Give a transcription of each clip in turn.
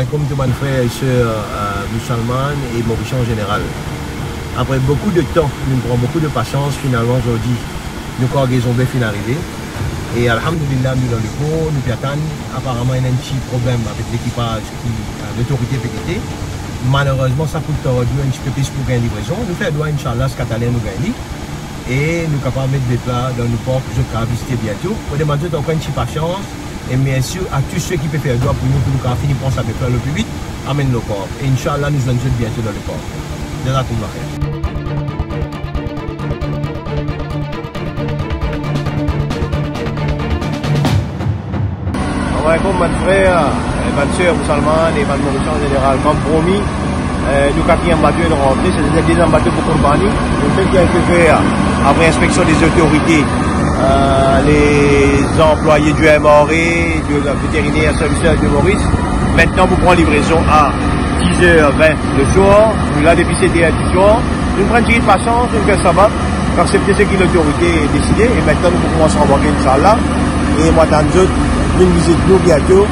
Comme tous mes frères et sœurs musulmans et mauriciens en général. Après beaucoup de temps, nous prenons beaucoup de patience, finalement aujourd'hui, nous avons bien fini arrivé. Et alhamdulillah, nous dans le cours, nous attendons. Apparemment, il y a un petit problème avec l'équipage qui l'autorité PQT. Malheureusement, ça coûte aujourd'hui un petit peu plus pour gagner livraison. Nous faisons, Inch'Allah, ce catalan nous gagne. Et nous sommes capables de mettre des plats dans nos ports que je vais visiter bientôt. Pour demander encore une petite patience. Et bien sûr, à tous ceux qui peuvent faire droit pour nous finir pour ça, le plus vite, amène le corps. Et Inch'Allah, nous allons bientôt dans le corps. Jazakumullah khair. Assalamualaikum, mes frères, mes sœurs musulmanes et mes mauriciens en général. Comme promis, nous quatrième bateau de rentrée, c'est le deuxième bateau pour Kourbani. Nous faisons quelques faire après inspection des autorités. Les employés du MRE, du vétérinaire service de Maurice. Maintenant, vous prenez livraison à 10h20 le soir. Nous là depuis 7h du soir. Nous prenons une petite patience, nous faisons ça, accepter ce que l'autorité a décidé. Et maintenant, nous commençons à embarquer Inch'Allah. Et moi, dans d'autres, nous visitons nous bientôt.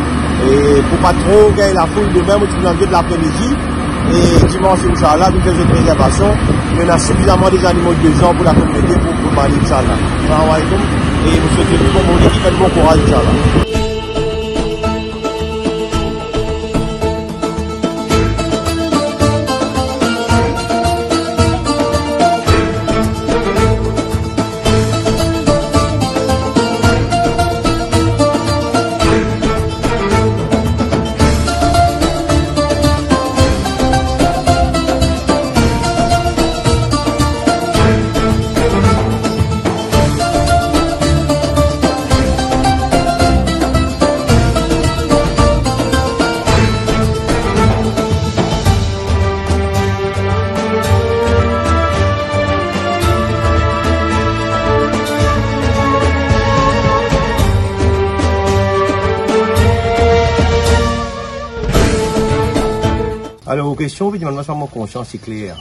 Et pour pas trop gagner la foule demain, nous faisons de l'après-midi. Et dimanche, Inch'Allah, nous faisons une préservation. Mais on a suffisamment des animaux de 2 ans pour la communauté pour parler Inch'Allah. Salam alaikum. Et vous souhaitez tout bon monde qui fait bon courage, Inch'Allah. Alors, aux questions, évidemment, mon conscience est claire.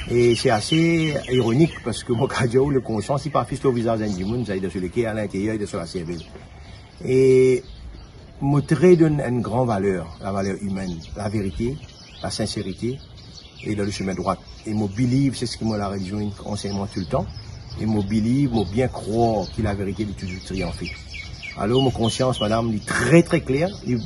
Et c'est assez ironique parce que mon cardio, le conscience, il pas fixe au visage d'un monde, ça est sur le quai à l'intérieur et sur la cervelle. Et, montrer donne une grande valeur, la valeur humaine, la vérité, la sincérité et le chemin droit. Et mon believe, c'est ce que moi la religion enseignement tout le temps. Et mon believe, mon bien croire que la vérité est toujours triompher. Alors, mon conscience, madame, est très très claire. Il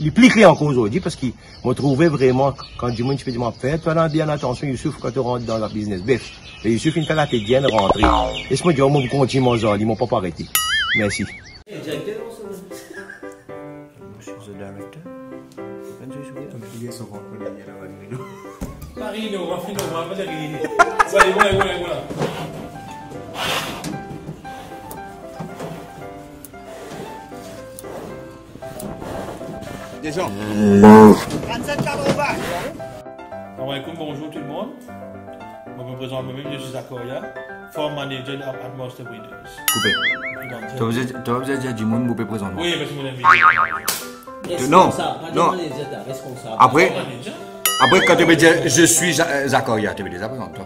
est plus clair encore aujourd'hui parce qu'il m'a trouvé vraiment, quand du monde, je fais du fait, fais bien attention, Youssouf, quand tu rentres dans la business. Bref, et Youssouf, il fait la tête bien rentrer. Laisse-moi dire, moi, vous continuez mon zone, ils m'ont pas arrêté. Merci. Monsieur le directeur, Paris, non, on va finir, voilà. Déjà. Bonjour tout le monde. Je me présente moi-même, je suis Zakoria, Farm Manager at Master Breeders. Coupé. Tu vas dire du monde, vous pouvez présenter. Oui, parce que mon ami. Non, non. Après, quand tu veux dire je suis Zakoria, tu veux déjà présenter toi.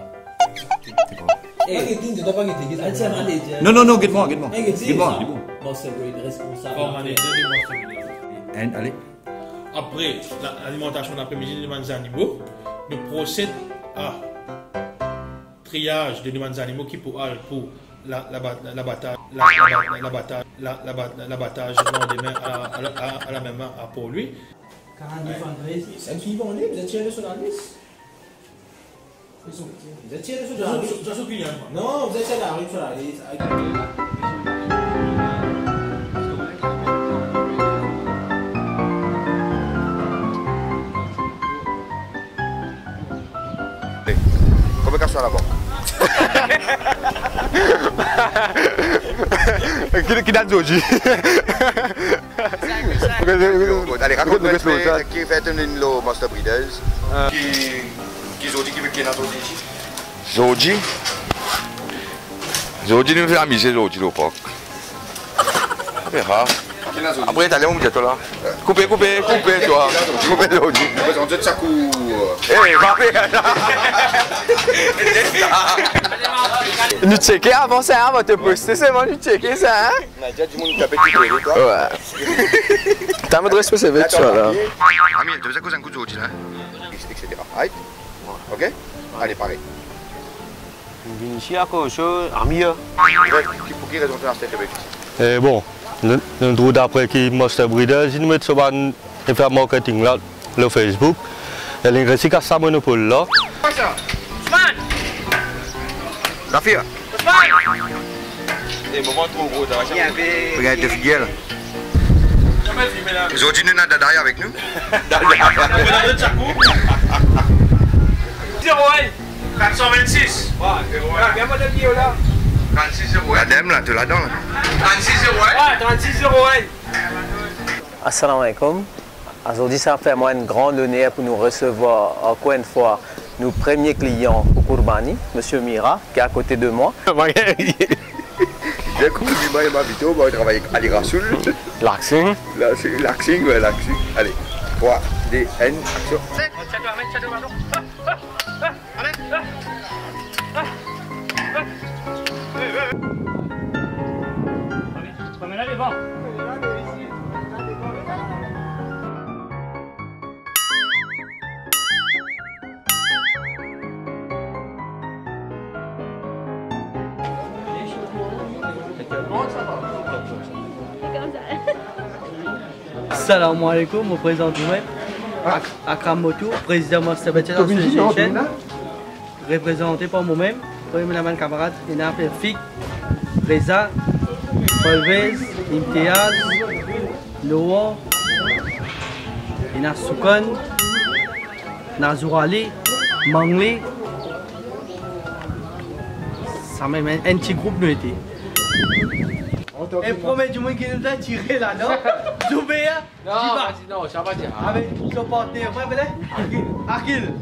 Non, guide-moi. Master Breeders, responsable. Farm Manager de Master Breeders. Allez. Après l'alimentation d'après-midi des animaux, nous procédons à triage de nos animaux qui pour l'abattage le lendemain à la même heure pour lui. 49 Andrés. C'est qui vont aller, vous êtes tiré sur la liste. Vous êtes tiré sur la liste. Non, vous êtes tiré sur la liste. Come cazzo la bocca? Chi dà oggi? Allez, raconte-moi qui fait un Master Breeders. Qui Zodi qui veut qu'il y ait un Zodi? Zodi nous fait amuser Zodi au parc. On verra. Après, t'as les mots, toi là. Coupez, toi. Coupez, Zoji. Nous checker avant ça, on va te poster, c'est bon, nous checker ça, hein? On a déjà du monde qui tapait tout toi. Ouais. T'as un adresse possible, tu vois là. Ami, tu veux causer un coup de Zoji là? Etc. Right? Ok? Allez, pareil. Vinci a chose, ami. Pour qui raison tu as cette Et bon, nous trouvons d'après qui Monster Breeders, ils nous mettent sur le faire marketing là, le Facebook. Et les récits qu'à ça monopole là. La fille. Des moments trop gros, t'as raison. Regarde de figuel. Aujourd'hui, nous n'avons derrière avec nous. 426. Viens-moi de bio là. 36,01. La dame là, tu l'as dans là. 36,01. 36,01. Assalamu alaikum. Aujourd'hui, ça fait moi un grand honneur pour nous recevoir encore une fois nos premiers clients au Kourbani, M. Mira, qui est à côté de moi. J'ai compris, moi et ma vidéo, on va travailler à l'Irasoul. Laxing. Laxing, ouais, laxing. Allez, 3, 2, 1, action. Salam alaikum, je me présente moi-même, Akram Motou, président Monster Breeders Association, représenté par moi-même, mes camarades, Ina Perfik, Reza, Alves, Imtiaz, Noah, Ina Soukan, Nazour Ali, Mangli. Ça m'a même un petit groupe nous était. Et premier du monde qui nous a tiré là-dedans, Zoubéa, Non, ça va dire. avec son partenaire, Akil.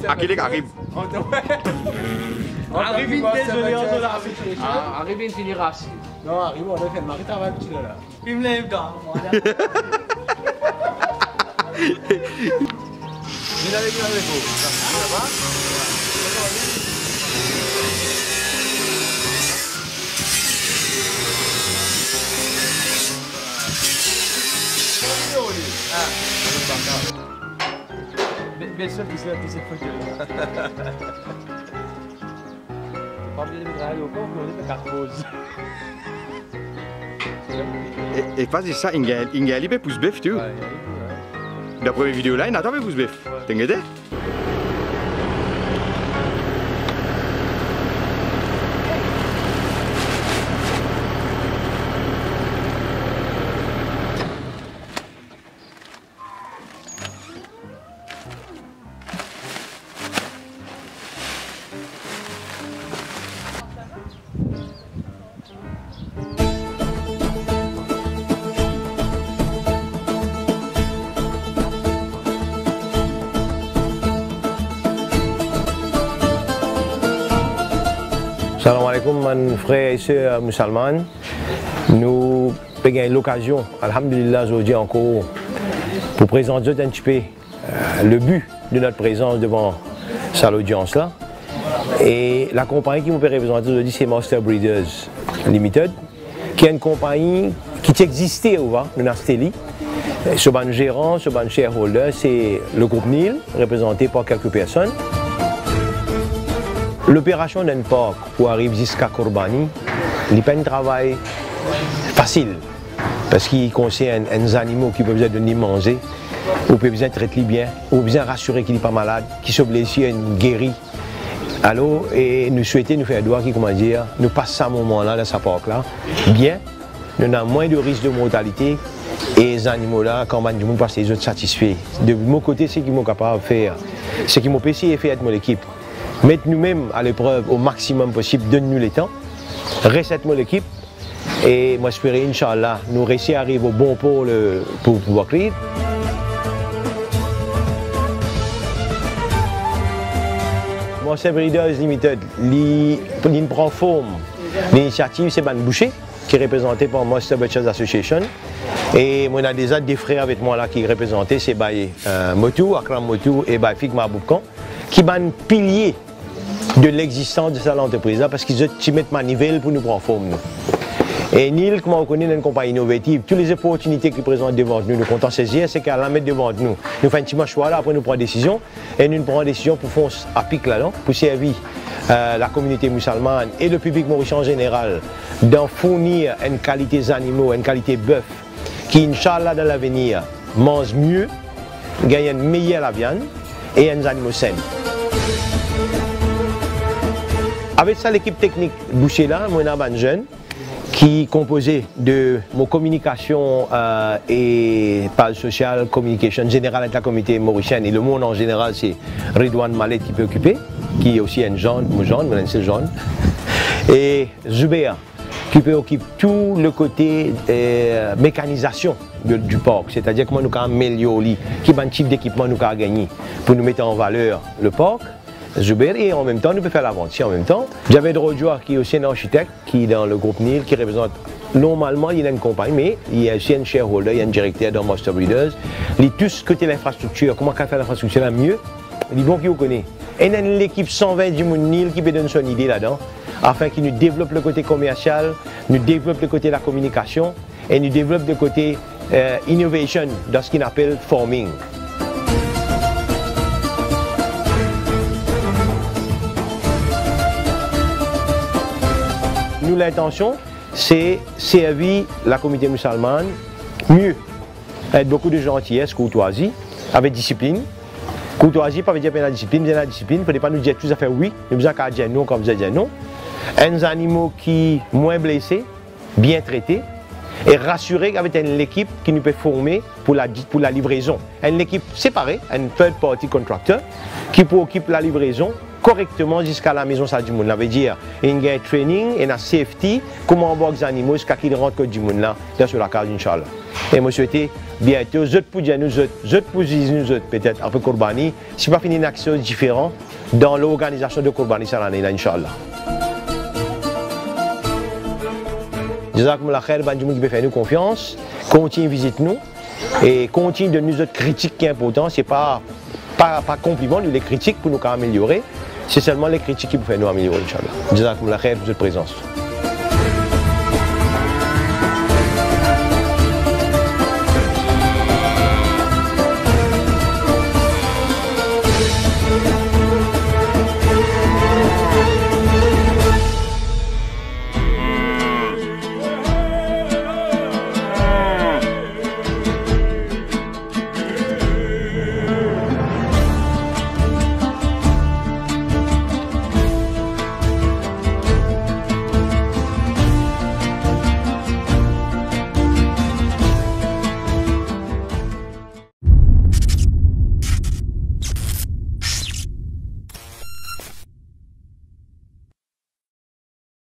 Akil est arrive. Arrive, désolé, on se l'a Arrive une finira. Non, arrive, on a fait le mari, t'as pas petit là. Il me lève dans. Bien sûr qu'il s'est foutu. Pas oublier de travailler au corps, mais on est fait 4 pauses. Et pas ça, il y a un pouce bœuf, tu vois. La première vidéo là, il n'a pas fait pouce bœuf. T'es engagé? Salam alaikum, mon frère et soeur musulmans. Nous avons l'occasion, alhamdulillah, aujourd'hui encore, pour présenter un petit peu le but de notre présence devant cette audience-là. Et la compagnie qui nous peut représenter aujourd'hui, c'est Monster Breeders Limited, qui est une compagnie qui existait au Nasteli. Ce ban gérant, ce ban shareholder, c'est le groupe Nil, représenté par quelques personnes. L'opération d'un parc pour arriver jusqu'à Kourbani, n'est pas un travail facile parce qu'il concerne des animaux qui peuvent besoin de manger, ou peuvent besoin de traiter bien, ou besoin de rassurer qu'il n'est pas malade, qui sont blessés, guéri. Alors, et nous souhaitons nous faire droit qui, comment dire, nous passons ce moment-là dans ce parc-là, bien, nous avons moins de risques de mortalité et les animaux-là, quand nous passons les autres satisfaits. De mon côté, c'est ce qu'ils sont capables de faire, ce qu'ils m'ont essayé de faire avec mon équipe. Mettre nous-mêmes à l'épreuve au maximum possible, donne-nous le temps, recette-moi l'équipe et moi j'espère, Inch'Allah, nous réussir à arriver au bon pôle pour pouvoir créer. Monster Breeders Limited, il prend forme. L'initiative, c'est de boucher. qui est représenté par Master Butchers Association. Et on a déjà des frères avec moi là qui sont représentés, c'est Motu, Akram Motu et Fik Maboubkan, qui sont un pilier de l'existence de cette entreprise là parce qu'ils mettent manivelle pour nous prendre forme. Et Neil, comme on connaît une compagnie innovative, toutes les opportunités qui présentent devant nous, nous comptons saisir, c'est qu'elle la mettre devant nous. Nous faisons un petit choix là, après nous prenons des décisions, et nous prenons des décisions pour foncer à pic là-dedans, pour servir la communauté musulmane et le public mauricien en général, d'en fournir une qualité d'animaux, une qualité bœuf, qui, Inch'Allah, dans l'avenir, mange mieux, gagne une meilleure viande et un animaux sains. Avec ça, l'équipe technique bouchée là, moi, on a un jeune qui est composé de mon communication et page sociale, communication générale avec la communauté mauricienne et le monde en général, c'est Ridwan Malet qui peut occuper, qui est aussi un jeune, c'est jeune, et Zubeya qui peut occuper tout le côté mécanisation du parc, c'est-à-dire comment nous avons amélioré, quel type d'équipement nous avons gagné pour nous mettre en valeur le parc. Zubair, et en même temps, nous pouvons faire la vente. En même temps, j'avais Drodjoa qui est aussi un architecte qui est dans le groupe NIL, qui représente, normalement, il a une compagnie, mais il y a aussi un shareholder, il y a un directeur dans Master Breeders. Il tout ce côté l'infrastructure, comment faire l'infrastructure là mieux, il dit bon qui vous connaît. Et il y a l'équipe 120 du monde NIL qui peut donner son idée là-dedans, afin qu'il nous développe le côté commercial, nous développe le côté de la communication, et nous développe le côté innovation dans ce qu'on appelle forming. Nous, l'intention, c'est servir la communauté musulmane mieux, avec beaucoup de gentillesse, courtoisie, avec discipline. Courtoisie, pas veut dire la discipline, bien la discipline, il ne faut pas nous dire tout à fait oui, nous besoin qu'à dire non quand vous dire non. Un animaux qui sont moins blessés, bien traités, et rassurés avec une équipe qui nous peut former pour la livraison. Une équipe séparée, un third party contractor, qui peut occuper la livraison correctement jusqu'à la maison ça du monde. Ça veut dire il y a un training et un safety, comment on voit les animaux jusqu'à qu'ils rentrent du monde là, sur la case Inch'Allah. Et moi je souhaite bientôt, je pour dire nous peut-être un peu Kourbani, si pas fini une action différente dans l'organisation de Kourbani cette année là Inch'Allah. Jazakumullah khair, ban du monde qui peut faire nous confiance, continue visiter nous et continue de nous autres critiques qui est important, c'est pas compliment, nous les critiques pour nous améliorer. C'est seulement les critiques qui peuvent nous améliorer, Inch'Allah. Jazakumullah khair pour votre présence.